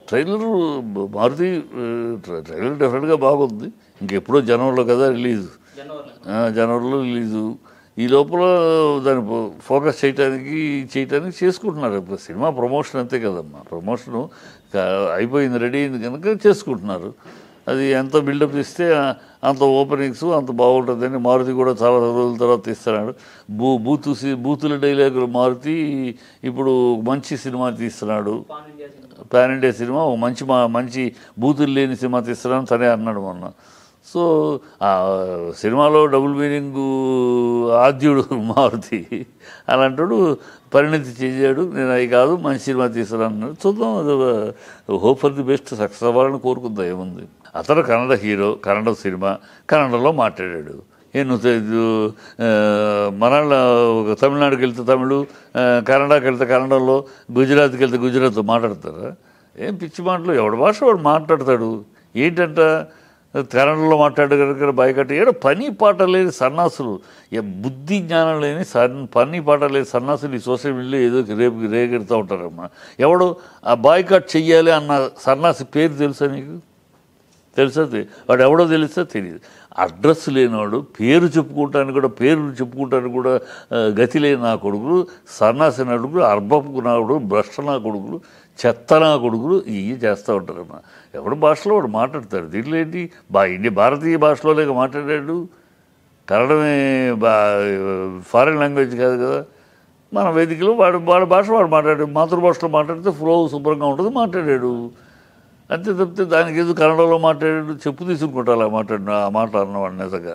Trailer Maruti trailer డెఫినెట్గా బాగుంది. ఇంకెప్పుడో జనవరిలో కదా రిలీజు, జనవరిలో రిలీజు. ఈ లోపల దాన్ని ఫోకస్ చేయడానికి చేసుకుంటున్నారు. ఇప్పుడు సినిమా ప్రమోషన్ అంతే కదమ్మా, ప్రమోషను అయిపోయింది, రెడీ అయింది కనుక చేసుకుంటున్నారు. అది ఎంత బిల్డప్ ఇస్తే అంత ఓపెనింగ్స్ అంత బాగుంటుందని మారుతి కూడా చాలా రోజుల తర్వాత తీస్తున్నాడు. బూతుల డైలాగులు మారుతి ఇప్పుడు మంచి సినిమా తీస్తున్నాడు, పాన్ ఇండియా సినిమా, ఒక మంచి బూతులు లేని సినిమా తీస్తున్నాను తనే అన్నాడు మొన్న. సో ఆ సినిమాలో డబుల్ మీనింగ్ ఆద్యుడు మారుతి అలాంటాడు, పరిణతి చేశాడు. నేను అవి కాదు మంచి సినిమా తీస్తున్నాను. చూద్దాం, hope for the best, success అవ్వాలని కోరుకుందాం, ఏముంది. అతను కన్నడ హీరో, కన్నడ సినిమా, కన్నడలో మాట్లాడాడు. నువ్వు మనాళ్ళ తమిళనాడుకి వెళ్తే తమిళు, కన్నడకి వెళ్తే కన్నడంలో, గుజరాత్కి వెళ్తే గుజరాత్లో మాట్లాడతారా? ఏం పిచ్చి మాటలు, ఎవడి భాష వాడు మాట్లాడతాడు. ఏంటంట కన్నడలో మాట్లాడే కనుక బయకట్ట ఏడో పని పాట లేని సన్నాసులు, బుద్ధి జ్ఞానం లేని పని పాట లేని సన్నాసులు ఈ సోషల్ మీడియాలో ఏదో రేగెడుతూ ఉంటారమ్మా. ఎవడు ఆ బాయ్కాట్ చెయ్యాలి అన్న సన్నాసి పేరు తెలుసా నీకు? తెలుసా? వాడు ఎవడో తెలుసా? తెలియదు. అడ్రస్ లేనివాడు, పేరు చెప్పుకుంటానికి కూడా గతి లేని నా కొడుకులు, సన్నాసి నా కొడుకులు, అర్భపు నా కొడుకులు, భ్రష్ట నా కొడుకులు, చెత్త నా కొడుకులు ఇవి చేస్తూ ఉంటారమ్మా. ఎవడు భాషలో వాడు మాట్లాడతాడు. దీంట్లో ఏంటి, భారతీయ భాషలోనే మాట్లాడాడు. కన్నడమే ఫారిన్ లాంగ్వేజ్ కాదు కదా. మన వేదికలో వాడి భాష వాడు మాట్లాడాడు. మాతృభాషలో మాట్లాడితే ఫ్లో శుభ్రంగా ఉంటుంది, మాట్లాడాడు. అంతే తప్పితే దానికి ఏదో కన్నడలో మాట్లాడాడు చెప్పు తీసుకుంటా అలా మాట్లాడిన ఆ మాట అన్నవాడు నిజంగా.